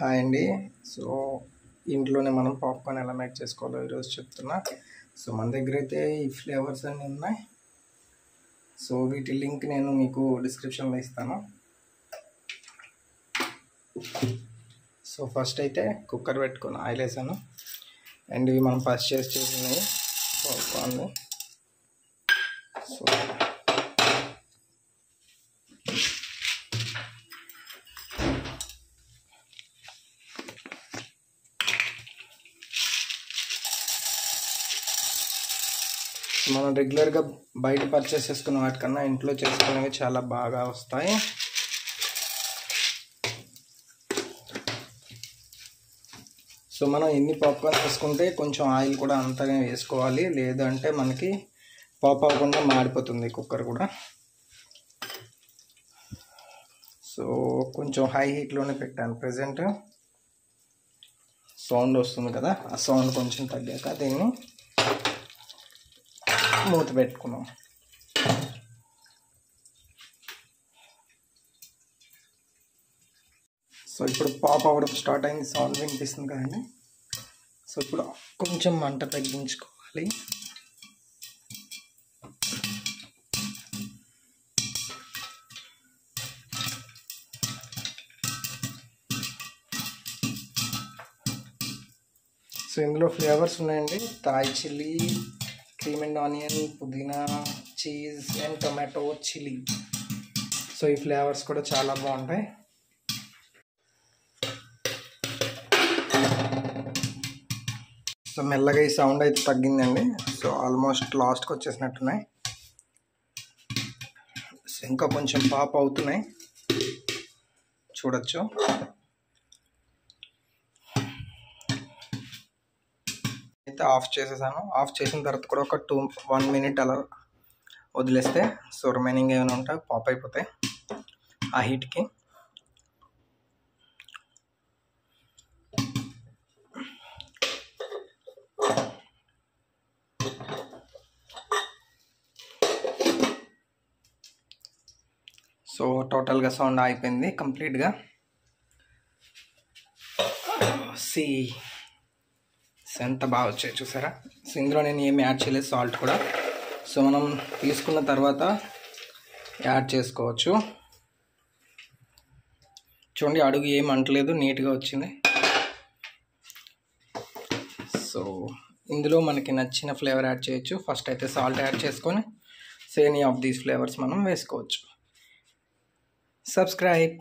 Hi అండి. So ఇంట్లోనే మనం పాప్కార్న్ ఎలా మేక్ చేసుకోవాలో ఈరోజు చెప్తున్నా. సో మన దగ్గర అయితే ఈ ఫ్లేవర్స్ అన్నీ ఉన్నాయి. సో వీటి లింక్ నేను మీకు డిస్క్రిప్షన్లో ఇస్తాను. సో ఫస్ట్ అయితే కుక్కర్ పెట్టుకొని ఆయిల్ వేసాను. అండ్ ఇవి మనం పర్చేస్ చేసినవి పాప్కార్న్. సో మనం రెగ్యులర్గా బయట పర్చేస్ చేసుకున్న వాటికన్నా ఇంట్లో చేసుకునేవి చాలా బాగా వస్తాయి. సో మనం ఎన్ని పాప్కార్న్ వేసుకుంటే కొంచెం ఆయిల్ కూడా అంతగా వేసుకోవాలి, లేదంటే మనకి పాప్ అవ్వకుండా మాడిపోతుంది కుక్కర్ కూడా. సో కొంచెం హై హీట్లోనే పెట్టాను ప్రెజెంట్. సౌండ్ వస్తుంది కదా, ఆ సౌండ్ కొంచెం తగ్గాక దీన్ని మూత పెట్టుకున్నాం. సో ఇప్పుడు పాప్ అవ్వడం స్టార్ట్ అయింది, సౌండ్ వినిపిస్తుంది కదండి. సో ఇప్పుడు కొంచెం మంట తగ్గించుకోవాలి. సో ఇందులో ఫ్లేవర్స్ ఉన్నాయండి, Thai chilli, cream and onion, పుదీనా, cheese and tomato chilli. So ఈ ఫ్లేవర్స్ కూడా చాలా బాగుంటాయి. సో మెల్లగా ఈ సౌండ్ అయితే తగ్గిందండి. సో ఆల్మోస్ట్ లాస్ట్కి వచ్చేసినట్టున్నాయి. సో ఇంకా కొంచెం పాప్ అవుతున్నాయి, చూడొచ్చు. అయితే ఆఫ్ చేసేసాను. ఆఫ్ చేసిన తర్వాత కూడా ఒక 1 minute అలా వదిలేస్తే సో రిమైనింగ్ ఏమైనా ఉంటాయి పాప్ అయిపోతాయి ఆ హీట్కి. సో టోటల్గా సౌండ్ అయిపోయింది కంప్లీట్గా. సి ఎంత బాగా వచ్చాయి చూసారా. సో ఇందులో నేను ఏమి యాడ్ చేయలేదు, సాల్ట్ కూడా. సో మనం తీసుకున్న తర్వాత యాడ్ చేసుకోవచ్చు. చూడండి, అడుగు ఏం అంటలేదు, నీట్గా వచ్చింది. సో ఇందులో మనకి నచ్చిన ఫ్లేవర్ యాడ్ చేయొచ్చు. ఫస్ట్ అయితే సాల్ట్ యాడ్ చేసుకొని so any of these flavours మనం వేసుకోవచ్చు. సబ్స్క్రైబ్.